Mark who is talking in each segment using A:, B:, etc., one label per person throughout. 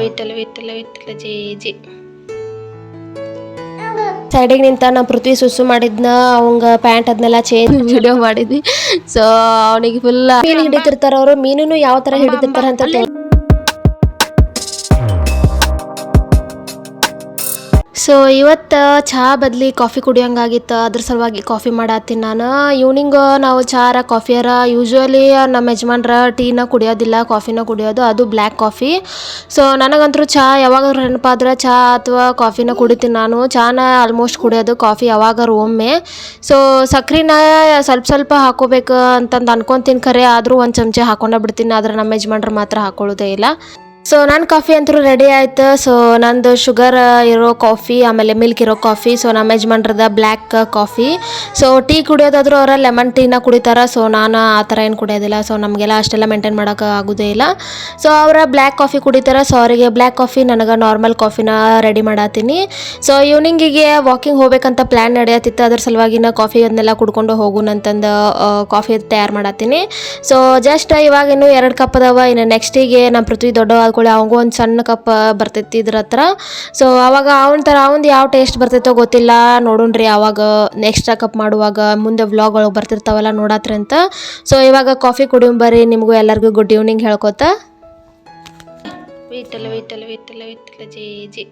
A: ವಿಠಲ ವಿಠಲ ವಿಠಲ ಜೈ ಜೈ. ಸೈಡಿಗೆ ನಿಂತ ನಾ ಪೃಥ್ವಿ ಸುಸ್ಸು ಮಾಡಿದ್ನ ಅವಂಗ ಪ್ಯಾಂಟ್ ಅದನ್ನೆಲ್ಲ ಚೇಂಜ್ ವಿಡಿಯೋ ಮಾಡಿದ್ವಿ. ಸೊ ಅವನಿಗೆ ಫುಲ್ ಮೀನು ಹಿಡಿತಿರ್ತಾರ ಅವರು. ಮೀನು ಯಾವ ತರ ಹಿಡಿತಿರ್ತಾರ ಅಂತ ಸೊ ಇವತ್ತು ಚಹಾ ಬದಲಿ ಕಾಫಿ ಕುಡಿಯೋಂಗಾಗಿತ್ತು. ಅದ್ರ ಸಲುವಾಗಿ ಕಾಫಿ ಮಾಡತ್ತೀನಿ ನಾನು. ಈವ್ನಿಂಗ್ ನಾವು ಚಹಾರ ಕಾಫಿಯಾರ ಯೂಶ್ವಲಿ ನಮ್ಮ ಯಜಮಾನ್ರ ಟೀನ ಕುಡಿಯೋದಿಲ್ಲ, ಕಾಫಿನ ಕುಡಿಯೋದು, ಅದು ಬ್ಲ್ಯಾಕ್ ಕಾಫಿ. ಸೊ ನನಗಂತೂ ಚಹಾ ಯಾವಾಗಾದ್ರೂ ನೆನಪಾದ್ರೆ ಚಹಾ ಅಥವಾ ಕಾಫಿನ ಕುಡಿತೀನಿ ನಾನು. ಚಹಾನ ಆಲ್ಮೋಸ್ಟ್ ಕುಡಿಯೋದು, ಕಾಫಿ ಯಾವಾಗಾರು ಒಮ್ಮೆ. ಸೊ ಸಕ್ರಿನ ಸ್ವಲ್ಪ ಹಾಕೋಬೇಕು ಅಂತಂದು ಅನ್ಕೊತೀನಿ, ಖರೆ ಆದರೂ ಒಂದು ಚಮಚ ಹಾಕೊಂಡೇ ಬಿಡ್ತೀನಿ. ಆದ್ರೆ ನಮ್ಮ ಯಜಮಾನ್ರು ಮಾತ್ರ ಹಾಕೊಳ್ಳೋದೇ ಇಲ್ಲ. ಸೊ ನನ್ನ ಕಾಫಿ ಅಂತೂ ರೆಡಿ ಆಯ್ತು. ಸೊ ನಂದು ಶುಗರ್ ಇರೋ ಕಾಫಿ, ಆಮೇಲೆ ಮಿಲ್ಕ್ ಇರೋ ಕಾಫಿ. ಸೊ ನಮ್ಮ ಯಜಮಾನ್ರದ ಬ್ಲ್ಯಾಕ್ ಕಾಫಿ. ಸೊ ಟೀ ಕುಡಿಯೋದಾದ್ರೂ ಅವರ ಲೆಮನ್ ಟೀನ ಕುಡಿತಾರೆ. ಸೊ ನಾನು ಆ ಥರ ಏನು ಕುಡಿಯೋದಿಲ್ಲ. ಸೊ ನಮಗೆಲ್ಲ ಅಷ್ಟೆಲ್ಲ ಮೇಂಟೈನ್ ಮಾಡೋಕೆ ಆಗೋದೇ ಇಲ್ಲ. ಸೊ ಅವರ ಬ್ಲ್ಯಾಕ್ ಕಾಫಿ ಕುಡಿತಾರೆ. ಸೊ ಅವರಿಗೆ ಬ್ಲ್ಯಾಕ್ ಕಾಫಿ, ನನಗೆ ನಾರ್ಮಲ್ ಕಾಫಿನ ರೆಡಿ ಮಾಡತ್ತೀನಿ. ಸೊ ಈವ್ನಿಂಗಿಗೆ ವಾಕಿಂಗ್ ಹೋಗ್ಬೇಕಂತ ಪ್ಲ್ಯಾನ್ ನಡೆಯತ್ತಿತ್ತು. ಅದ್ರ ಸಲುವಾಗಿನ ಕಾಫಿ ಅದನ್ನೆಲ್ಲ ಕುಡ್ಕೊಂಡು ಹೋಗೋಣಂತಂದು ಕಾಫಿ ತಯಾರು ಮಾಡತ್ತೀನಿ. ಸೊ ಜಸ್ಟ್ ಇವಾಗ ಇನ್ನೂ 2 ಕಪ್ ಅದಾವ. ಇನ್ನು ನೆಕ್ಸ್ಟಿಗೆ ನಮ್ಮ ಪೃಥ್ವಿ ದೊಡ್ಡ ಅವಂಗೂ ಒಂದು ಸಣ್ಣ ಕಪ್ ಬರ್ತೈತಿ ಇದ್ರ ಹತ್ರ. ಸೊ ಅವಾಗ ಅವಂದು ಯಾವ ಟೇಸ್ಟ್ ಬರ್ತೈತೋ ಗೊತ್ತಿಲ್ಲ, ನೋಡೋಣ್ರಿ ಅವಾಗ ನೆಕ್ಸ್ಟ್ ಕಪ್ ಮಾಡುವಾಗ ಮುಂದೆ ವ್ಲಾಗ್ ಒಳಗೆ ಬರ್ತಿರ್ತಾವಲ್ಲ ನೋಡತ್ರಿ ಅಂತ. ಸೊ ಇವಾಗ ಕಾಫಿ ಕುಡಿಯೋಂಬರಿ, ನಿಮಗೂ ಎಲ್ಲರಿಗೂ ಗುಡ್ ಈವ್ನಿಂಗ್ ಹೇಳ್ಕೊತ. ವಿಠಲ ವಿಠಲ ವಿಠಲ ವಿಠಲ ಜೈ ಜೈ.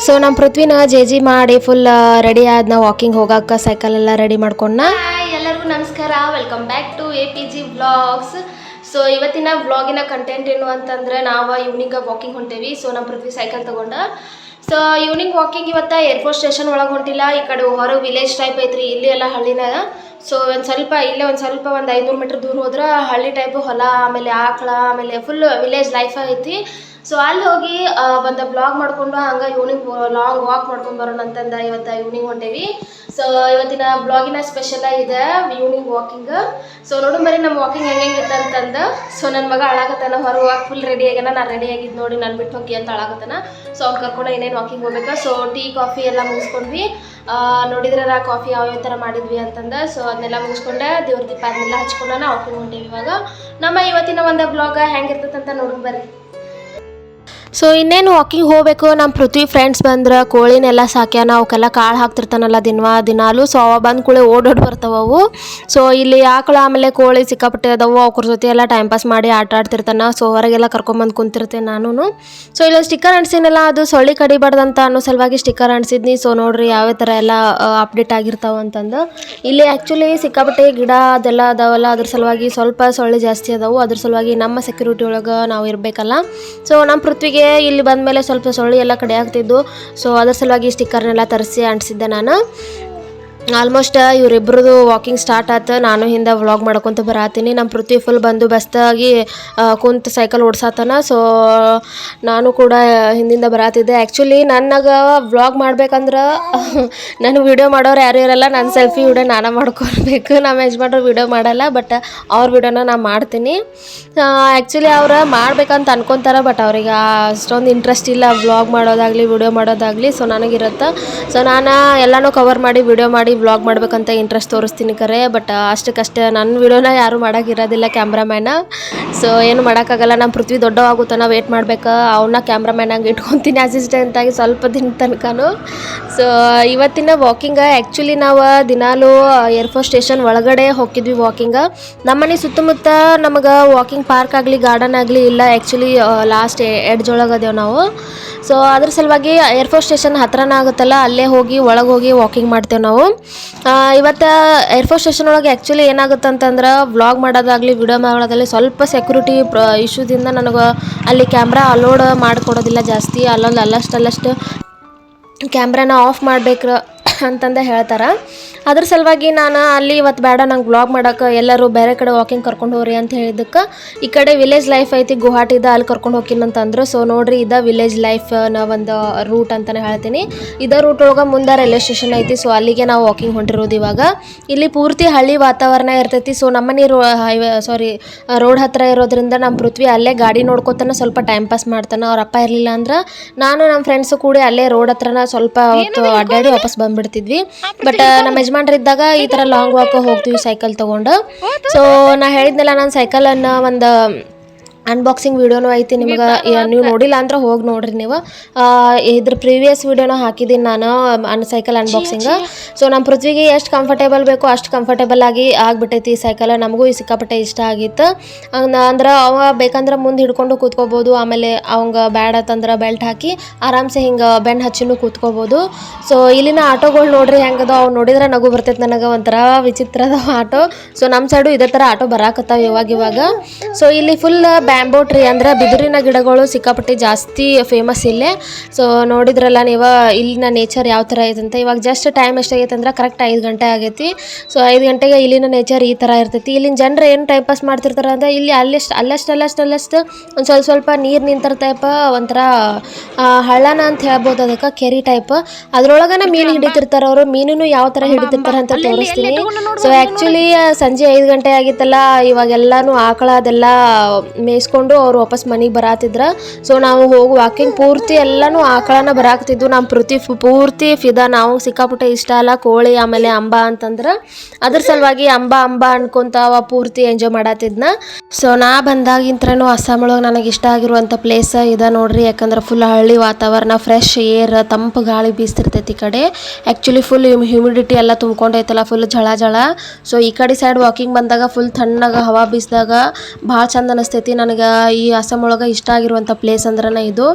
A: ಸೊ ನಮ್ಮ ಪೃಥ್ವಿನ ಜೇಜಿ ಮಾಡಿ ಫುಲ್ ರೆಡಿ ಆದ್ನ ವಾಕಿಂಗ್ ಹೋಗಕ್ಕೆ ಸೈಕಲ್ ಎಲ್ಲ ರೆಡಿ ಮಾಡ್ಕೊಂಡ. ಎಲ್ಲರಿಗೂ ನಮಸ್ಕಾರ, welcome back to APG vlogs. So ಇವತ್ತಿನ ವ್ಲಾಗಿನ ಕಂಟೆಂಟ್ ಏನು ಅಂತಂದ್ರೆ, ನಾವು ಈವ್ನಿಂಗ್ ವಾಕಿಂಗ್ ಹೊಂಟೇವಿ. ಸೊ ನಮ್ಮ ಪೃಥ್ವಿ ಸೈಕಲ್ ತಗೊಂಡ. ಸೊ ಈವ್ನಿಂಗ್ ವಾಕಿಂಗ್ ಇವತ್ತು ಏರ್ಪೋರ್ಟ್ ಸ್ಟೇಷನ್ ಒಳಗೆ ಹೊಂಟಿಲ್ಲ, ಈ ಕಡೆ ಹೊರಗೆ ವಿಲೇಜ್ ಟೈಪ್ ಐತ್ರಿ. ಇಲ್ಲಿ ಎಲ್ಲ ಹಳ್ಳಿನಾಗ. ಸೊ ಒಂದು 500 ಮೀಟ್ರ್ ದೂರ ಹೋದ್ರೆ ಹಳ್ಳಿ ಟೈಪು ಹೊಲ, ಆಮೇಲೆ ಆಕಳ, ಆಮೇಲೆ ಫುಲ್ ವಿಲೇಜ್ ಲೈಫ್ ಐತಿ. ಸೊ ಅಲ್ಲಿ ಹೋಗಿ ಒಂದು ವ್ಲಾಗ್ ಮಾಡ್ಕೊಂಡು ಹಂಗೆ ಈವ್ನಿಂಗ್ ಲಾಂಗ್ ವಾಕ್ ಮಾಡ್ಕೊಂಡು ಬರೋಣ ಅಂತಂದ ಇವತ್ತು ಈವ್ನಿಂಗ್ ಹೊಂಟೇವಿ. ಸೊ ಇವತ್ತಿನ ಬ್ಲಾಗಿನ ಸ್ಪೆಷಲ್ ಇದೆ ಈವ್ನಿಂಗ್ ವಾಕಿಂಗ್. ಸೊ ನೋಡು ಬರೀ ನಮ್ಮ ವಾಕಿಂಗ್ ಹೆಂಗಿತ್ತು ಅಂತಂದು. ಸೊ ನನ್ನ ಮಗ ಅಳಾಕತ್ತಾನ, ಹೊರಗೆ ಹೋಗಿ ಫುಲ್ ರೆಡಿ ಆಗ್ಯಾನ. ನಾನು ರೆಡಿ ಆಗಿದ್ದು ನೋಡಿ ನಾನು ಬಿಟ್ಟು ಹೋಗಿ ಅಂತ ಅಳಾಕತ್ತಾನ. ಸೊ ಅವ್ನು ಕರ್ಕೊಂಡು ಏನೇನು ವಾಕಿಂಗ್ ಹೋಗ್ಬೇಕಾ. ಸೊ ಟೀ ಕಾಫಿ ಎಲ್ಲ ಮುಗಿಸ್ಕೊಂಡ್ವಿ. ನೋಡಿದ್ರೆ ಕಾಫಿ ಯಾವ ಥರ ಮಾಡಿದ್ವಿ ಅಂತಂದು. ಸೊ ಅದನ್ನೆಲ್ಲ ಮುಗಿಸ್ಕೊಂಡೆ, ದೇವ್ರ ದೀಪ ಅದನ್ನೆಲ್ಲ ಹಚ್ಕೊಂಡ ವಾಕಿಂಗ್ ಹೊಂಟೇವಿ. ಇವಾಗ ನಮ್ಮ ಇವತ್ತಿನ ಒಂದು ಬ್ಲಾಗ್ ಹೆಂಗಿರ್ತೈತೆ ಅಂತ ನೋಡೋಣ ಬರ್ರಿ. ಸೊ ಇನ್ನೇನು ವಾಕಿಂಗ್ ಹೋಗಬೇಕು. ನಮ್ಮ ಪೃಥ್ವಿ ಫ್ರೆಂಡ್ಸ್ ಬಂದ್ರೆ ಕೋಳಿನೆಲ್ಲ ಸಾಕ್ಯಾನ, ಅವಕ್ಕೆಲ್ಲ ಕಾಳು ಹಾಕ್ತಿರ್ತಾನಲ್ಲ ದಿನಾಲು. ಸೊ ಅವ ಬಂದು ಕೂಳೆ ಓಡೋಡಿ ಬರ್ತಾವವು. ಸೊ ಇಲ್ಲಿ ಆಕಳ ಆಮೇಲೆ ಕೋಳಿ ಸಿಕ್ಕಾಪಟ್ಟೆ ಅದಾವು. ಅವ್ರ ಜೊತೆ ಎಲ್ಲ ಟೈಮ್ ಪಾಸ್ ಮಾಡಿ ಆಟ ಆಡ್ತಿರ್ತಾನೆ. ಸೊ ಹೊರಗೆಲ್ಲ ಕರ್ಕೊಂಬಂದು ಕುಂತಿರ್ತೇನೆ ನಾನು. ಸೊ ಇಲ್ಲೊಂದು ಸ್ಟಿಕ್ಕರ್ ಅಂಟಿಸಿನಲ್ಲ, ಅದು ಸೊಳ್ಳಿ ಕಡಿಬಾರ್ದಂತ ಅನ್ನೋ ಸಲುವಾಗಿ ಸ್ಟಿಕ್ಕರ್ ಅಂಟಿಸಿದ್ನಿ. ಸೊ ನೋಡ್ರಿ ಯಾವ ಥರ ಎಲ್ಲ ಅಪ್ಡೇಟ್ ಆಗಿರ್ತಾವ ಅಂತಂದು. ಇಲ್ಲಿ ಆ್ಯಕ್ಚುಲಿ ಸಿಕ್ಕಾಪಟ್ಟೆ ಗಿಡ ಅದೆಲ್ಲ ಅದಾವಲ್ಲ, ಅದ್ರ ಸಲುವಾಗಿ ಸ್ವಲ್ಪ ಸೊಳ್ಳೆ ಜಾಸ್ತಿ ಅದಾವು. ಅದ್ರ ಸಲುವಾಗಿ ನಮ್ಮ ಸೆಕ್ಯೂರಿಟಿ ಒಳಗೆ ನಾವು ಇರಬೇಕಲ್ಲ. ಸೊ ನಮ್ಮ ಪೃಥ್ವಿಗೆ ಇಲ್ಲಿ ಬಂದ ಮೇಲೆ ಸ್ವಲ್ಪ ಸೊಳ್ಳೆ ಎಲ್ಲ ಕಡೆ ಆಗ್ತಿದ್ದು. ಸೊ ಅದ್ರ ಸಲುವಾಗಿ ಸ್ಟಿಕ್ಕರ್ನೆಲ್ಲ ತರಿಸಿ ಅಂಟಿಸಿದ್ದೆ ನಾನು. ಆಲ್ಮೋಸ್ಟ್ ಇವರಿಬ್ರದ್ದು ವಾಕಿಂಗ್ ಸ್ಟಾರ್ಟ್ ಆಯ್ತು. ನಾನು ಹಿಂದೆ ವ್ಲಾಗ್ ಮಾಡ್ಕೊತ ಬರತ್ತೀನಿ. ನಮ್ಮ ಪೃಥ್ವಿ ಫುಲ್ ಬಂದು ಬೆಸ್ತಾಗಿ ಕುಂತು ಸೈಕಲ್ ಓಡಿಸತ್ತಾನ. ಸೊ ನಾನು ಕೂಡ ಹಿಂದಿಂದ ಬರತ್ತಿದ್ದೆ. ಆ್ಯಕ್ಚುಲಿ ನನಗೆ ವ್ಲಾಗ್ ಮಾಡ್ಬೇಕಂದ್ರೆ ನಾನು ವೀಡಿಯೋ ಮಾಡೋರು ಯಾರು ಇರಲ್ಲ. ನನ್ನ ಸೆಲ್ಫಿ ವೀಡಿಯೋ ನಾನು ಮಾಡ್ಕೊಳ್ಬೇಕು. ನಮ್ಮ ಯಜಮಾನ್ರು ವೀಡಿಯೋ ಮಾಡಲ್ಲ, ಬಟ್ ಅವ್ರ ವೀಡಿಯೋನ ನಾನು ಮಾಡ್ತೀನಿ. ಆ್ಯಕ್ಚುಲಿ ಅವ್ರು ಮಾಡ್ಬೇಕಂತ ಅನ್ಕೊತಾರೆ, ಬಟ್ ಅವ್ರಿಗೆ ಅಷ್ಟೊಂದು ಇಂಟ್ರೆಸ್ಟ್ ಇಲ್ಲ ವ್ಲಾಗ್ ಮಾಡೋದಾಗಲಿ ವಿಡಿಯೋ ಮಾಡೋದಾಗಲಿ. ಸೊ ನನಗಿರುತ್ತೆ. ಸೊ ನಾನು ಎಲ್ಲನೂ ಕವರ್ ಮಾಡಿ ವಿಡಿಯೋ ಮಾಡಿ ವ್ಲಾಗ್ ಮಾಡ್ಬೇಕಂತ ಇಂಟ್ರೆಸ್ಟ್ ತೋರಿಸ್ತೀನಿ ಕರೆ, ಬಟ್ ಅಷ್ಟಕ್ಕಷ್ಟೇ ನನ್ನ ವಿಡಿಯೋನ ಯಾರು ಮಾಡೋಕ್ಕಿರೋದಿಲ್ಲ, ಕ್ಯಾಮ್ರಾಮ್ಯಾನ. ಸೊ ಏನು ಮಾಡೋಕ್ಕಾಗಲ್ಲ. ನಮ್ಮ ಪೃಥ್ವಿ ದೊಡ್ಡವಾಗುತ್ತಾನ, ವೇಟ್ ಮಾಡ್ಬೇಕು. ಅವನ್ನ ಕ್ಯಾಮ್ರಾಮ್ಯಾನಾಗಿ ಇಟ್ಕೊತೀನಿ ಅಸಿಸ್ಟೆಂಟಾಗಿ ಸ್ವಲ್ಪ ದಿನ ತನಕನೂ. ಸೊ ಇವತ್ತಿನ ವಾಕಿಂಗ್ ಆ್ಯಕ್ಚುಲಿ ನಾವು ದಿನಾಲೂ ಏರ್ಫೋರ್ಸ್ ಸ್ಟೇಷನ್ ಒಳಗಡೆ ಹೋಗಿದ್ವಿ ವಾಕಿಂಗ್. ನಮ್ಮನೆ ಸುತ್ತಮುತ್ತ ನಮಗೆ ವಾಕಿಂಗ್ ಪಾರ್ಕ್ ಆಗಲಿ ಗಾರ್ಡನ್ ಆಗಲಿ ಇಲ್ಲ. ಆ್ಯಕ್ಚುಲಿ ಲಾಸ್ಟ್ ಎಡ್ಜ್ ಒಳಗದೇವು ನಾವು. ಸೊ ಅದ್ರ ಸಲುವಾಗಿ ಏರ್ಫೋರ್ಸ್ ಸ್ಟೇಷನ್ ಹತ್ರನ ಆಗುತ್ತಲ್ಲ, ಅಲ್ಲೇ ಹೋಗಿ ಒಳಗೆ ಹೋಗಿ ವಾಕಿಂಗ್ ಮಾಡ್ತೇವೆ ನಾವು. ಇವತ್ತು ಏರ್ಫೋರ್ಸ್ ಸ್ಟೇಷನ್ ಒಳಗೆ ಆ್ಯಕ್ಚುಲಿ ಏನಾಗುತ್ತೆ ಅಂತಂದ್ರೆ, ವ್ಲಾಗ್ ಮಾಡೋದಾಗಲಿ ವಿಡಿಯೋ ಮಾಡೋದಾಗಲಿ ಸ್ವಲ್ಪ ಸೆಕ್ಯೂರಿಟಿ ಇಶ್ಯೂದಿಂದ ನನಗೆ ಅಲ್ಲಿ ಕ್ಯಾಮ್ರಾ ಅಲೋಡ್ ಮಾಡಿಕೊಡೋದಿಲ್ಲ ಜಾಸ್ತಿ. ಅಲ್ಲಷ್ಟು ಕ್ಯಾಮ್ರಾನ ಆಫ್ ಮಾಡ್ಬೇಕು ಅಂತಂದು ಹೇಳ್ತಾರೆ. ಅದ್ರ ಸಲುವಾಗಿ ನಾನು ಅಲ್ಲಿ ಇವತ್ತು ಬೇಡ ನಂಗೆ ವ್ಲಾಗ್ ಮಾಡೋಕೆ ಎಲ್ಲರೂ ಬೇರೆ ಕಡೆ ವಾಕಿಂಗ್ ಕರ್ಕೊಂಡು ಹೋಗ್ರಿ ಅಂತ ಹೇಳಿದ್ದಕ್ಕೆ ಈ ಕಡೆ ವಿಲೇಜ್ ಲೈಫ್ ಐತಿ ಗುವಾಹಟಿದ, ಅಲ್ಲಿ ಕರ್ಕೊಂಡು ಹೋಗ್ತೀನಿ ಅಂತಂದ್ರು. ಸೊ ನೋಡ್ರಿ ಇದ ವಿಲೇಜ್ ಲೈಫ್ನ ಒಂದು ರೂಟ್ ಅಂತಲೇ ಹೇಳ್ತೀನಿ. ಇದೇ ರೂಟ್ ಒಳಗೆ ಮುಂದೆ ರೈಲ್ವೆ ಸ್ಟೇಷನ್ ಐತಿ. ಸೊ ಅಲ್ಲಿಗೆ ನಾವು ವಾಕಿಂಗ್ ಹೊಂಟಿರೋದು ಇವಾಗ. ಇಲ್ಲಿ ಪೂರ್ತಿ ಹಳ್ಳಿ ವಾತಾವರಣ ಇರ್ತೈತಿ. ಸೊ ನಮ್ಮನೆ ರೋಡ್ ಹತ್ರ ಇರೋದ್ರಿಂದ ನಮ್ಮ ಪೃಥ್ವಿ ಅಲ್ಲೇ ಗಾಡಿ ನೋಡ್ಕೊತಾನೆ ಸ್ವಲ್ಪ ಟೈಮ್ ಪಾಸ್ ಮಾಡ್ತಾನೆ. ಅವ್ರ ಅಪ್ಪ ಇರಲಿಲ್ಲ ಅಂದ್ರೆ ನಾನು ನಮ್ಮ ಫ್ರೆಂಡ್ಸು ಕೂಡಿ ಅಲ್ಲೇ ರೋಡ್ ಹತ್ರನ ಸ್ವಲ್ಪ ಹೊತ್ತು ಅಡ್ಡಾಡಿ ವಾಪಸ್ ಬಂದ್ಬಿಡ್ತೀವಿ. ಬಂದ್ಬಿಡ್ತಿದ್ವಿ. ಬಟ್ ನಮ್ಮ ಯಜಮಾನ್ರು ಇದ್ದಾಗ ಈ ಥರ ಲಾಂಗ್ ವಾಕ್ ಹೋಗ್ತೀವಿ ಸೈಕಲ್ ತೊಗೊಂಡು. ಸೊ ನಾ ಹೇಳಿದ್ನಲ್ಲ, ನಾನು ಸೈಕಲನ್ನು ಒಂದು ಅನ್ಬಾಕ್ಸಿಂಗ್ ವಿಡಿಯೋನೂ ಐತಿ, ನಿಮ್ಗೆ ನೀವು ನೋಡಿಲ್ಲ ಅಂದ್ರೆ ಹೋಗಿ ನೋಡ್ರಿ. ನೀವು ಇದ್ರ ಪ್ರೀವಿಯಸ್ ವಿಡಿಯೋನ ಹಾಕಿದ್ದೀನಿ ನಾನು ಸೈಕಲ್ ಅನ್ಬಾಕ್ಸಿಂಗ್. ಸೊ ನಮ್ಮ ಪೃಥ್ವಿಗೆ ಎಷ್ಟು ಕಂಫರ್ಟೇಬಲ್ ಬೇಕೋ ಅಷ್ಟು ಕಂಫರ್ಟೇಬಲ್ ಆಗಿ ಆಗಿಬಿಟ್ಟೈತಿ ಈ ಸೈಕಲ್. ನಮಗೂ ಈ ಸಿಕ್ಕಾಪಟ್ಟೆ ಇಷ್ಟ ಆಗಿತ್ತು. ಅಂದ್ರೆ ಅವ ಬೇಕಂದ್ರೆ ಮುಂದೆ ಹಿಡ್ಕೊಂಡು ಕೂತ್ಕೋಬೋದು, ಆಮೇಲೆ ಅವಂಗೆ ಬ್ಯಾಡ್ ಅಂತಂದ್ರೆ ಬೆಲ್ಟ್ ಹಾಕಿ ಆರಾಮ್ಸೆ ಹಿಂಗೆ ಬೆನ್ನು ಹಚ್ಚಿನೂ ಕೂತ್ಕೋಬೋದು. ಸೊ ಇಲ್ಲಿನ ಆಟೋಗಳು ನೋಡ್ರಿ ಹೆಂಗದ, ಅವು ನೋಡಿದ್ರೆ ನಗು ಬರ್ತೈತೆ ನನಗೆ, ಒಂಥರ ವಿಚಿತ್ರದ ಆಟೋ. ಸೊ ನಮ್ಮ ಸೈಡು ಇದೇ ಥರ ಆಟೋ ಬರಾಕತ್ತಾವ ಇವಾಗ. ಸೊ ಇಲ್ಲಿ ಫುಲ್ ಬ್ಯಾಂಬೋ ಟ್ರೀ ಅಂದ್ರೆ ಬಿದಿರಿನ ಗಿಡಗಳು ಸಿಕ್ಕಾಪಟ್ಟೆ ಜಾಸ್ತಿ ಫೇಮಸ್ ಇಲ್ಲೇ. ಸೊ ನೋಡಿದ್ರಲ್ಲ ನೀವು ಇಲ್ಲಿನ ನೇಚರ್ ಯಾವ ಥರ ಐತೆ ಅಂತ. ಇವಾಗ ಜಸ್ಟ್ ಟೈಮ್ ಎಷ್ಟಾಗೈತೆ ಅಂದ್ರೆ ಕರೆಕ್ಟ್ 5 ಗಂಟೆ ಆಗೈತಿ. ಸೊ 5 ಗಂಟೆಗೆ ಇಲ್ಲಿನ ನೇಚರ್ ಈ ಥರ ಇರ್ತೈತಿ. ಇಲ್ಲಿನ ಜನರು ಏನು ಟೈಮ್ ಪಾಸ್ ಮಾಡ್ತಿರ್ತಾರೆ ಅಂದರೆ ಇಲ್ಲಿ ಅಲ್ಲಷ್ಟು ಒಂದು ಸ್ವಲ್ಪ ನೀರು ನಿಂತಿರ ಟೈಪ್, ಒಂಥರ ಹಳ್ಳನ ಅಂತ ಹೇಳ್ಬೋದು, ಅದಕ್ಕೆ ಕೆರಿ ಟೈಪ್. ಅದ್ರೊಳಗನ ಮೀನು ಹಿಡಿತಿರ್ತಾರೆ ಅವರು. ಮೀನು ಯಾವ ಥರ ಹಿಡಿತಿರ್ತಾರೆ ಅಂತ ತೋರಿಸ್ತೀನಿ. ಸೊ ಆ್ಯಕ್ಚುಲಿ ಸಂಜೆ 5 ಗಂಟೆ ಆಗಿತ್ತಲ್ಲ, ಇವಾಗೆಲ್ಲಾನು ಆಕಳ ಅದೆಲ್ಲ ಮೇಯಿಸ್ಕೊಂಡು ಅವ್ರು ವಾಪಸ್ ಮನೆಗೆ ಬರಾತಿದ್ರ. ಸೊ ನಾವು ಹೋಗಿ ವಾಕಿಂಗ್ ಪೂರ್ತಿ ಎಲ್ಲಾನು ಆಕಳನ ಬರಾಕ್ತಿದ್ವು. ನಮ್ಮ ಪೂರ್ತಿ ಫಿದಾ. ನಾವು ಸಿಕ್ಕಾಪಟ್ಟೆ ಇಷ್ಟ ಅಲ್ಲ ಕೋಳಿ ಆಮೇಲೆ ಅಂಬ ಅಂತಂದ್ರೆ, ಅದ್ರ ಸಲುವಾಗಿ ಅಂಬ ಅನ್ಕೊಂತ ಪೂರ್ತಿ ಎಂಜಾಯ್ ಮಾಡತ್ತಿದ್ನ. ಸೊ ನಾ ಬಂದಾಗಿಂತ್ರನೂ ಅಸ್ಸಾಂ ಒಳಗೆ ನನಗೆ ಇಷ್ಟ ಆಗಿರುವಂಥ ಪ್ಲೇಸ್ ಇದೆ ನೋಡ್ರಿ. ಯಾಕಂದ್ರೆ ಫುಲ್ ಹಳ್ಳಿ ವಾತಾವರಣ, ಫ್ರೆಶ್ ಏರ್, ತಂಪು ಗಾಳಿ ಬೀಸ್ತಿರ್ತೈತಿ ಈ ಕಡೆ. ಆ್ಯಕ್ಚುಲಿ ಫುಲ್ ಹ್ಯೂಮಿಡಿಟಿ ಎಲ್ಲ ತುಂಬ್ಕೊಂಡೈತಲ್ಲ, ಫುಲ್ ಜಳ. ಸೊ ಈ ಕಡೆ ಸೈಡ್ ವಾಕಿಂಗ್ ಬಂದಾಗ ಫುಲ್ ತಣ್ಣಗೆ ಹವಾ ಬೀಸಿದಾಗ ಭಾಳ ಚಂದ ಅನಿಸ್ತೈತಿ ನನಗೆ. ಈ ಅಸ್ಸಾಂ ಒಳಗೆ ಇಷ್ಟ ಆಗಿರುವಂಥ ಪ್ಲೇಸ್ ಅಂದ್ರೆ ಇದು.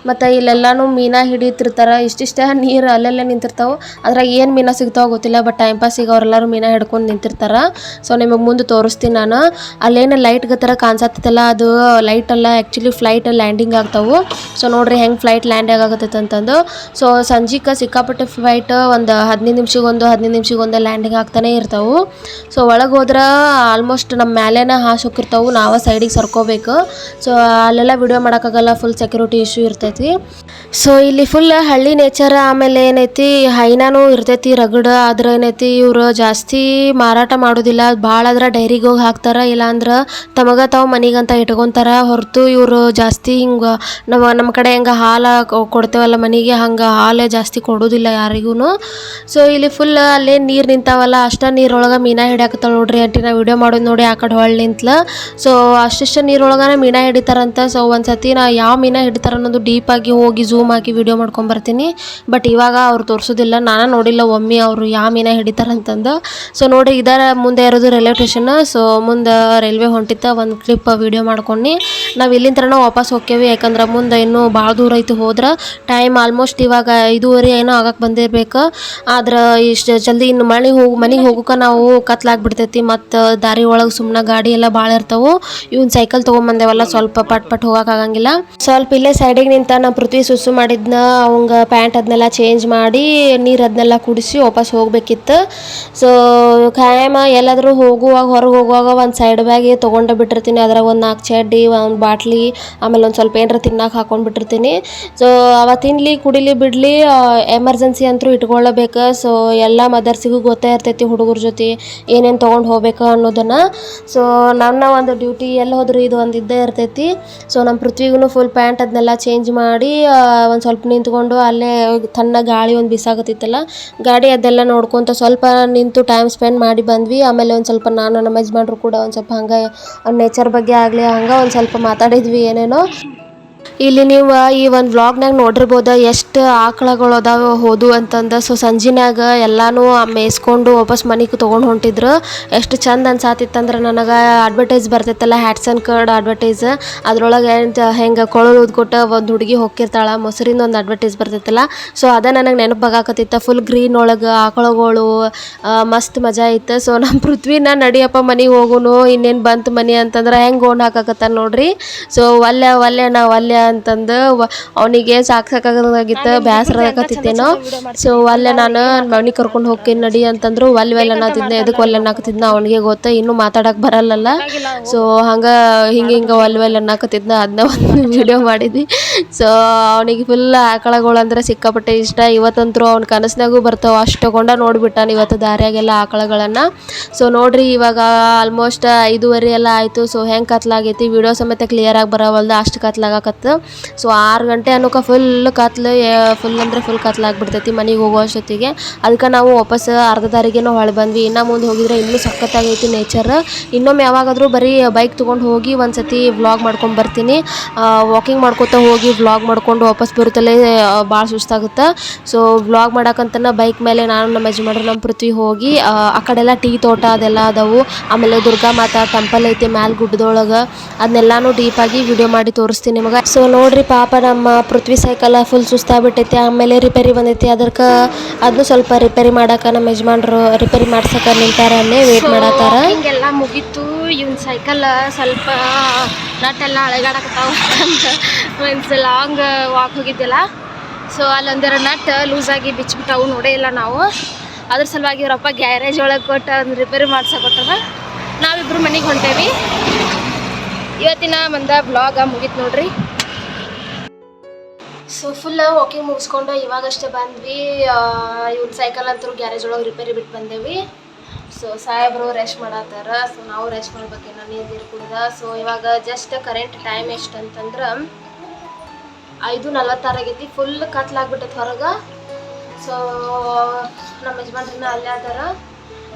A: ಮತ್ತು ಇಲ್ಲೆಲ್ಲಾನು ಮೀನ ಹಿಡಿತಿರ್ತಾರೆ. ಇಷ್ಟಿಷ್ಟ ನೀರು ಅಲ್ಲೆಲ್ಲೇ ನಿಂತಿರ್ತಾವೆ. ಅದ್ರಾಗ ಏನು ಮೀನ ಸಿಗ್ತಾವೆ ಗೊತ್ತಿಲ್ಲ, ಬಟ್ ಟೈಮ್ ಪಾಸಿಗೆ ಅವರೆಲ್ಲರೂ ಮೀನ ಹಿಡ್ಕೊಂಡು ನಿಂತಿರ್ತಾರೆ. ಸೊ ನಿಮಗೆ ಮುಂದೆ ತೋರಿಸ್ತೀನಿ ನಾನು. ಅಲ್ಲೇನು ಲೈಟ್ ಥರ ಕಾಣಿಸತ್ತಲ್ಲ, ಅದು ಲೈಟ್ ಅಲ್ಲ, ಆ್ಯಕ್ಚುಲಿ ಫ್ಲೈಟ್ ಲ್ಯಾಂಡಿಂಗ್ ಆಗ್ತಾವೆ. ಸೊ ನೋಡ್ರಿ ಹೆಂಗೆ ಫ್ಲೈಟ್ ಲ್ಯಾಂಡ್ ಆಗತ್ತೈತೆ ಅಂತಂದು. ಸೊ ಸಂಜೆಗೆ ಸಿಕ್ಕಾಪಟ್ಟೆ ಫ್ಲೈಟ್ ಒಂದು 15 ನಿಮಿಷಗೊಂದು ಲ್ಯಾಂಡಿಂಗ್ ಆಗ್ತಾನೆ ಇರ್ತಾವೆ. ಸೊ ಒಳಗೆ ಹೋದ್ರೆ ಆಲ್ಮೋಸ್ಟ್ ನಮ್ಮ ಮೇಲೇನ ಹಾಸಿ ಹೋಗಿರ್ತಾವೆ, ನಾವು ಸೈಡಿಗೆ ಸರ್ಕೋಬೇಕು. ಸೊ ಅಲ್ಲೆಲ್ಲ ವಿಡಿಯೋ ಮಾಡೋಕ್ಕಾಗಲ್ಲ, ಫುಲ್ ಸೆಕ್ಯೂರಿಟಿ ಇಶ್ಯೂ ಇರ್ತೈತಿ. ಸೊ ಇಲ್ಲಿ ಫುಲ್ ಹಳ್ಳಿ ನೇಚರ್. ಆಮೇಲೆ ಏನೈತಿ, ಹೈನಾನು ಇರ್ತೈತಿ ರಗಡ. ಆದ್ರೆ ಏನೈತಿ, ಇವರು ಜಾಸ್ತಿ ಮಾರಾಟ ಮಾಡೋದಿಲ್ಲ. ಭಾಳ ಆದ್ರೆ ಡೈರಿಗೆ ಹೋಗಿ ಹಾಕ್ತಾರೆ, ಇಲ್ಲಾಂದ್ರೆ ತಾವು ಮನೆಗಂತ ಇಟ್ಕೊತಾರ ಹೊರತು ಇವರು ಜಾಸ್ತಿ ಹಿಂಗೆ ನಮ್ಮ ಕಡೆ ಹೆಂಗೆ ಹಾಲು ಕೊಡ್ತೇವಲ್ಲ ಮನೆಗೆ, ಹಂಗೆ ಹಾಲು ಜಾಸ್ತಿ ಕೊಡೋದಿಲ್ಲ ಯಾರಿಗೂ. ಸೊ ಇಲ್ಲಿ ಫುಲ್ ಅಲ್ಲೇ ನೀರು ನಿಂತಾವಲ್ಲ, ಅಷ್ಟ ನೀರೊಳಗೆ ಮೀನ ಹಿಡಿಯಾಕತ್ತಾಳ ನೋಡ್ರಿ ಆಂಟಿ. ನಾ ವಿಡಿಯೋ ಮಾಡೋದು ನೋಡಿ ಆ ಕಡೆ ಹೊಳ್ಳಿ ನಿಂತ್ಲ. ಸೊ ಅಷ್ಟಿಷ್ಟ ನೀರೊಳಗನೆ ಮೀನ ಹಿಡಿತಾರಂತ. ಸೊ ಒಂದ್ಸತಿ ನಾ ಯಾವ ಮೀನ ಹಿಡಿತಾರ ಅನ್ನೋದು ಡೀಪಾಗಿ ಹೋಗಿ ಝೂಮ್ ಹಾಕಿ ವಿಡಿಯೋ ಮಾಡ್ಕೊಂಬರ್ತೀನಿ. ಬಟ್ ಇವಾಗ ಅವ್ರು ತೋರಿಸೋದಿಲ್ಲ, ನಾನು ನೋಡಿಲ್ಲ ಒಮ್ಮೆ ಅವರು ಯಾವ ಮೀನ ಹಿಡಿತಾರಂತಂದು. ಸೊ ನೋಡಿ ಇದರ ಮುಂದೆ ಇರೋದು ರೈಲ್ವೆ ಸ್ಟೇಷನ್. ಸೊ ಮುಂದೆ ರೈಲ್ವೆ ಹೊಂಟಿತ್ತ, ಒಂದು ಕ್ಲಿಪ್ ವಿಡಿಯೋ ಮಾಡ್ಕೊಂಡು ನಾವು ಇಲ್ಲಿಂದ ವಾಪಸ್ ಹೋಗ್ತೇವೆ. ಯಾಕಂದ್ರೆ ಮುಂದೆ ಇನ್ನೂ ಭಾಳ ದೂರ ಐತಿ. ಹೋದ್ರೆ ಟೈಮ್ ಆಲ್ಮೋಸ್ಟ್ ಇವಾಗ 5:30 ಏನೋ ಆಗಕ್ಕೆ ಬಂದಿರ್ಬೇಕು. ಆದ್ರೆ ಇಷ್ಟು ಜಲ್ದಿ ಇನ್ನು ಮನೆಗೆ ಹೋಗೋಕೆ ನಾವು ಕತ್ಲಾಗ್ಬಿಡ್ತೈತಿ. ಮತ್ತು ದಾರಿ ಒಳಗೆ ಸುಮ್ಮನೆ ಗಾಡಿ ಎಲ್ಲ ಭಾಳ ಇರ್ತಾವೆ. ಇವ್ನ ಸೈಕಲ್ ತೊಗೊಂಬಂದೇವಲ್ಲ, ಸ್ವಲ್ಪ ಪಟ್ ಹೋಗೋಕ್ಕಾಗಂಗಿಲ್ಲ. ಸ್ವಲ್ಪ ಇಲ್ಲೇ ಸೈಡಿಗೆ ನಿಂತ ನಮ್ಮ ಪೃಥ್ವಿ ಸುಸು ಮಾಡಿದ್ನ, ಅವಂಗೆ ಪ್ಯಾಂಟ್ ಅದನ್ನೆಲ್ಲ ಚೇಂಜ್ ಮಾಡಿ ನೀರು ಅದನ್ನೆಲ್ಲ ಕುಡಿಸಿ ವಾಪಸ್ ಹೋಗ್ಬೇಕಿತ್ತು. ಸೊ ಖಾಯಮ ಎಲ್ಲಾದರೂ ಹೊರಗೆ ಹೋಗುವಾಗ ಒಂದು ಸೈಡ್ ಬ್ಯಾಗೆ ತೊಗೊಂಡು ಬಿಟ್ಟಿರ್ತೀನಿ. ಅದ್ರಾಗ ಒಂದು 4 ಚಡ್ಡಿ, ಒಂದು ಬಾಟ್ಲಿ, ಆಮೇಲೆ ಒಂದು ಸ್ವಲ್ಪ ಏನಾರ ತಿನ್ನಕ್ಕೆ ಹಾಕೊಂಡು ಬಿಟ್ಟಿರ್ತೀನಿ. ಸೊ ಅವ ತಿನ್ನಲಿ ಕುಡಿಲಿ ಬಿಡಲಿ, ಎಮರ್ಜೆನ್ಸಿ ಅಂತೂ ಇಟ್ಕೊಳ್ಳಬೇಕು. ಸೊ ಎಲ್ಲ ಮದರ್ಸಿಗೂ ಗೊತ್ತೇ ಇರ್ತೈತಿ ಹುಡುಗರ ಜೊತೆ ಏನೇನು ತೊಗೊಂಡು ಹೋಗ್ಬೇಕು ಅನ್ನೋದನ್ನು. ಸೊ ನನ್ನ ಒಂದು ಡ್ಯೂಟಿ ಎಲ್ಲಿ ಹೋದ್ರು ಇದು ಒಂದು ಇದ್ದೇ ಇರ್ತೈತಿ. ಸೊ ನಮ್ಮ ಪೃಥ್ವಿಗೂ ಫುಲ್ ಪ್ಯಾಂಟ್ ಅದನ್ನೆಲ್ಲ ಚೇಂಜ್ ಮಾಡಿ ಒಂದು ಸ್ವಲ್ಪ ನಿಂತ್ಕೊಂಡು ಅಲ್ಲೇ ತಣ್ಣ ಗಾಳಿ ಒಂದು ಬಿಸಾಕತ್ತಿತ್ತಲ್ಲ, ಗಾಡಿ ಅದೆಲ್ಲ ನೋಡ್ಕೊತ ಸ್ವಲ್ಪ ನಿಂತು ಟೈಮ್ ಸ್ಪೆಂಡ್ ಮಾಡಿ ಬಂದ್ವಿ. ಆಮೇಲೆ ಒಂದು ಸ್ವಲ್ಪ ನಾನು ನಮ್ಮ ಯಜಮಾನ್ರು ಕೂಡ ಒಂದು ಸ್ವಲ್ಪ ಹಂಗೆ ನೇಚರ್ ಬಗ್ಗೆ ಆಗಲಿ ಹಂಗೆ ಒಂದು ಸ್ವಲ್ಪ ಮಾತಾಡಿದ್ವಿ ಏನೇನೋ. ಇಲ್ಲಿ ನೀವು ಈ ಒಂದು ವ್ಲಾಗ್ನಾಗ ನೋಡಿರ್ಬೋದು ಎಷ್ಟು ಆಕಳಗಳು ಅದಾವೆ ಹೋದು ಅಂತಂದು. ಸೊ ಸಂಜಿನಾಗ ಎಲ್ಲನೂ ಮೇಯಿಸ್ಕೊಂಡು ವಾಪಸ್ ಮನೆಗೆ ತೊಗೊಂಡು ಹೊಂಟಿದ್ರು. ಎಷ್ಟು ಚಂದ ಅನ್ಸಾತಿತ್ತಂದ್ರೆ ನನಗೆ ಅಡ್ವರ್ಟೈಸ್ ಬರ್ತೈತಲ್ಲ, ಹ್ಯಾಟ್ಸ್ ಆ್ಯಂಡ್ ಕರ್ಡ್ ಅಡ್ವರ್ಟೈಸ್. ಅದ್ರೊಳಗೆ ಹೆಂಗೆ ಕೊಳಲು ಊದ್ಕೊಟ್ಟು ಒಂದು ಹುಡುಗಿ ಹೋಗಿರ್ತಾಳೆ, ಮೊಸರಿಂದ ಒಂದು ಅಡ್ವರ್ಟೈಸ್ ಬರ್ತೈತಲ್ಲ. ಸೊ ಅದೇ ನನಗೆ ನೆನಪಾಗಕತ್ತಿತ್ತು. ಫುಲ್ ಗ್ರೀನ್ ಒಳಗೆ ಆಕಳಗಳು, ಮಸ್ತ್ ಮಜಾ ಇತ್ತು. ಸೊ ನಮ್ಮ ಪೃಥ್ವಿನ ನಡಿಯಪ್ಪ ಮನೆಗೆ ಹೋಗುನು, ಇನ್ನೇನು ಬಂತು ಮನೆ ಅಂತಂದ್ರೆ ಹೆಂಗೆ ಗೋಣ್ ಹಾಕಕತ್ತಾನ ನೋಡ್ರಿ. ಸೊ ಒಲ್ಲೆ ಅಂತಂದು ಅವನಿಗೆ ಸಾಕಾಗಿತ್ತು, ಬೇಸರದಾಗತ್ತಿತ್ತೇನೋ. ಸೊ ಅಲ್ಲೇ ನಾನು ಮನೆಗೆ ಕರ್ಕೊಂಡು ಹೋಗ್ತೀನಿ ನಡಿ ಅಂತಂದ್ರು ಒಲ್ಲೆ ಅನ್ನತ್ತಿದ್ನ. ಎದಕ್ಕೆ ಒಲ್ಲೆ ಅನ್ನಕತ್ತಿದ್ನ ಅವನಿಗೆ ಗೊತ್ತ, ಇನ್ನೂ ಮಾತಾಡಕ್ಕೆ ಬರಲ್ಲಲ್ಲ. ಸೊ ಹಂಗೆ ಹಿಂಗೆ ಒಲ್ಲೆ ಅನ್ನಕತ್ತಿದ್ನ, ಅದನ್ನ ಒಂದು ವಿಡಿಯೋ ಮಾಡಿದ್ವಿ. ಸೊ ಅವನಿಗೆ ಫುಲ್ ಆಕಳಗಳು ಅಂದರೆ ಸಿಕ್ಕಾಪಟ್ಟೆ ಇಷ್ಟ. ಇವತ್ತಂತರೂ ಅವ್ನ ಕನಸ್ನಾಗೂ ಬರ್ತಾವೆ, ಅಷ್ಟು ತಗೊಂಡ ನೋಡ್ಬಿಟ್ಟಾನ ಇವತ್ತು ದಾರಿಯಾಗೆಲ್ಲ ಆಕಳಗಳನ್ನು. ಸೊ ನೋಡ್ರಿ ಇವಾಗ ಆಲ್ಮೋಸ್ಟ್ 5:30 ಎಲ್ಲ ಆಯಿತು. ಸೊ ಹೆಂಗೆ ಕತ್ಲಾಗೈತಿ, ವಿಡಿಯೋ ಸಮೇತ ಕ್ಲಿಯರಾಗಿ ಬರೋವಲ್ದು, ಅಷ್ಟು ಕತ್ಲಾಗತ್ತೆ. ಆಗಿತ್ತು. ಸೊ 6 ಗಂಟೆ ಅನ್ನೋಕೆ ಫುಲ್ ಅಂದರೆ ಫುಲ್ ಕತ್ಲಾಗ್ಬಿಡ್ತೈತಿ ಮನೆಗೆ ಹೋಗೋ ಅಷ್ಟೊತ್ತಿಗೆ. ಅದಕ್ಕೆ ನಾವು ವಾಪಸ್ ಅರ್ಧ ದಾರಿಗೇನೋ ಹೊಳೆ ಬಂದ್ವಿ. ಇನ್ನೂ ಮುಂದೆ ಹೋಗಿದ್ರೆ ಇನ್ನೂ ಸಖತ್ತಾಗೈತಿ ನೇಚರ್. ಇನ್ನೊಮ್ಮೆ ಯಾವಾಗಾದರೂ ಬರೀ ಬೈಕ್ ತೊಗೊಂಡು ಹೋಗಿ ಒಂದು ಸತಿ ವ್ಲಾಗ್ ಮಾಡ್ಕೊಂಡು ಬರ್ತೀನಿ. ವಾಕಿಂಗ್ ಮಾಡ್ಕೊತ ಹೋಗಿ ವ್ಲಾಗ್ ಮಾಡ್ಕೊಂಡು ವಾಪಸ್ ಬರುತ್ತಲೇ ಭಾಳ ಸುಸ್ತಾಗುತ್ತೆ. ಸೊ ವ್ಲಾಗ್ ಮಾಡೋಕ್ಕಂತನ ಬೈಕ್ ಮೇಲೆ ನಾನು ನಮ್ಮ ಯಜಮಾನ್ರು ನಮ್ಮ ಪೃಥ್ವಿ ಹೋಗಿ ಆ ಕಡೆಲ್ಲ ಟೀ ತೋಟ ಅದೆಲ್ಲ ಅದಾವು. ಆಮೇಲೆ ದುರ್ಗಾ ಮಾತಾ ಟೆಂಪಲ್ ಐತಿ ಮ್ಯಾಲೆ ಗುಡ್ಡದೊಳಗೆ, ಅದನ್ನೆಲ್ಲಾನು ಡೀಪಾಗಿ ವಿಡಿಯೋ ಮಾಡಿ ತೋರಿಸ್ತೀನಿ ನಿಮಗೆ. ಸೊ ನೋಡ್ರಿ ಪಾಪ ನಮ್ಮ ಪೃಥ್ವಿ ಸೈಕಲ್ ಫುಲ್ ಸುಸ್ತಾಗ್ಬಿಟ್ಟೈತಿ. ಆಮೇಲೆ ರಿಪೇರಿ ಬಂದೈತಿ. ಅದಕ್ಕೆ ಅದನ್ನು ಸ್ವಲ್ಪ ರಿಪೇರಿ ಮಾಡೋಕೆ ನಮ್ಮ ಯಜಮಾನ್ರು ರಿಪೇರಿ ಮಾಡ್ಸಕ್ಕೆ ನಿಂತಾರ, ಅಲ್ಲೇ ವೇಟ್ ಮಾಡತ್ತಾರ. ಹಿಂಗೆಲ್ಲ ಮುಗೀತು. ಇವನ್ ಸೈಕಲ್ ಸ್ವಲ್ಪ ನಟ್ಟೆಲ್ಲ ಅಳಗಾಡಕತ್ತಾವ ಅಂತ ಒಂದು ಲಾಂಗ್ ವಾಕ್ ಹೋಗಿದ್ದಿಲ್ಲ. ಸೊ ಅಲ್ಲೊಂದರ ನಟ್ ಲೂಸಾಗಿ ಬಿಚ್ಚಿಬಿಟ್ಟವು, ನೋಡೇ ಇಲ್ಲ ನಾವು. ಅದ್ರ ಸಲುವಾಗಿ ಇವರಪ್ಪ ಗ್ಯಾರೇಜ್ ಒಳಗೆ ಕೊಟ್ಟು ಒಂದು ರಿಪೇರಿ ಮಾಡ್ಸಕೊಟ್ಟಾರ. ನಾವಿಬ್ಬರು ಮನೆಗೆ ಹೊಂಟೇವಿ. ಇವತ್ತಿನ ಬ್ಲಾಗ್ ಮುಗೀತು ನೋಡ್ರಿ. ಸೊ ಫುಲ್ ವಾಕಿಂಗ್ ಮುಗಿಸ್ಕೊಂಡು ಇವಾಗಷ್ಟೇ ಬಂದ್ವಿ. ಇವ್ನ ಸೈಕಲ್ ಅಂತೂ ಗ್ಯಾರೇಜ್ ಒಳಗೆ ರಿಪೇರಿ ಬಿಟ್ಟು ಬಂದೇವಿ. ಸೊ ಸಾಹೇಬ್ರು ರೆಸ್ಟ್ ಮಾಡತ್ತಾರ. ಸೊ ನಾವು ರೆಸ್ಟ್ ಮಾಡ್ಬೇಕೇನೋ, ನೀರು ಕುಡ್ದ. ಸೊ ಇವಾಗ ಜಸ್ಟ್ ಕರೆಂಟ್ ಟೈಮ್ ಎಷ್ಟು ಅಂತಂದ್ರೆ 5:46 ಆಗೈತಿ. ಫುಲ್ ಕತ್ಲಾಗ್ಬಿಟ್ಟೈತೆ ಹೊರಗೆ. ಸೊ ನಮ್ಮ ಯಜಮಾನ್ರನ್ನ ಅಲ್ಲೇ ಅದಾರ.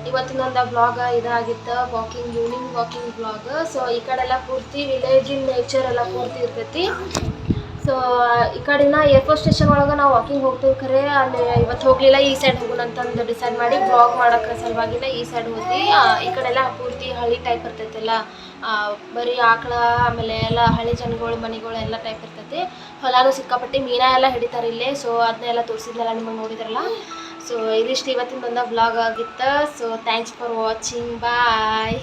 A: ಇವತ್ತಿನೊಂದು ಬ್ಲಾಗ್ ಇದಾಗಿತ್ತು, ಈವ್ನಿಂಗ್ ವಾಕಿಂಗ್ ಬ್ಲಾಗ್. ಸೊ ಈ ಕಡೆಲ್ಲ ಪೂರ್ತಿ ವಿಲೇಜಿನ ನೇಚರ್ ಎಲ್ಲ ಪೂರ್ತಿ ಇರ್ತೈತಿ. ಸೊ ಈ ಕಡೆನ ಏರ್ಪೋರ್ಟ್ ಸ್ಟೇಷನ್ ಒಳಗೆ ನಾವು ವಾಕಿಂಗ್ ಹೋಗ್ತೀವಿ. ಖರೆ ಅಲ್ಲಿ ಇವತ್ತು ಹೋಗಲಿಲ್ಲ, ಈ ಸೈಡ್ ಹೋಗೋಣ ಅಂತಂದು ಡಿಸೈಡ್ ಮಾಡಿ ಬ್ಲಾಗ್ ಮಾಡೋಕ್ಕೆ ಸಲುವಾಗಿನ ಈ ಸೈಡ್ ಹೋದ್ವಿ. ಈ ಕಡೆಲ್ಲ ಪೂರ್ತಿ ಹಳ್ಳಿ ಟೈಪ್ ಇರ್ತೈತೆಲ್ಲ, ಬರೀ ಆಕಳ ಆಮೇಲೆ ಎಲ್ಲ ಹಳ್ಳಿ ಜನಗಳು ಮನೆಗಳು ಎಲ್ಲ ಟೈಪ್ ಇರ್ತೈತಿ. ಹೊಲಾನು ಸಿಕ್ಕಾಪಟ್ಟಿ ಮೀನಾ ಎಲ್ಲ ಹಿಡಿತಾರೆ ಇಲ್ಲೇ. ಸೊ ಅದನ್ನೆಲ್ಲ ತೋರಿಸಿದ್ನಲ್ಲ, ನಿಮಗೆ ನೋಡಿದ್ರಲ್ಲ. ಸೊ ಇದಿಷ್ಟು ಇವತ್ತಿನ ಬ್ಲಾಗ್ ಆಗಿತ್ತು. So thanks for watching, bye.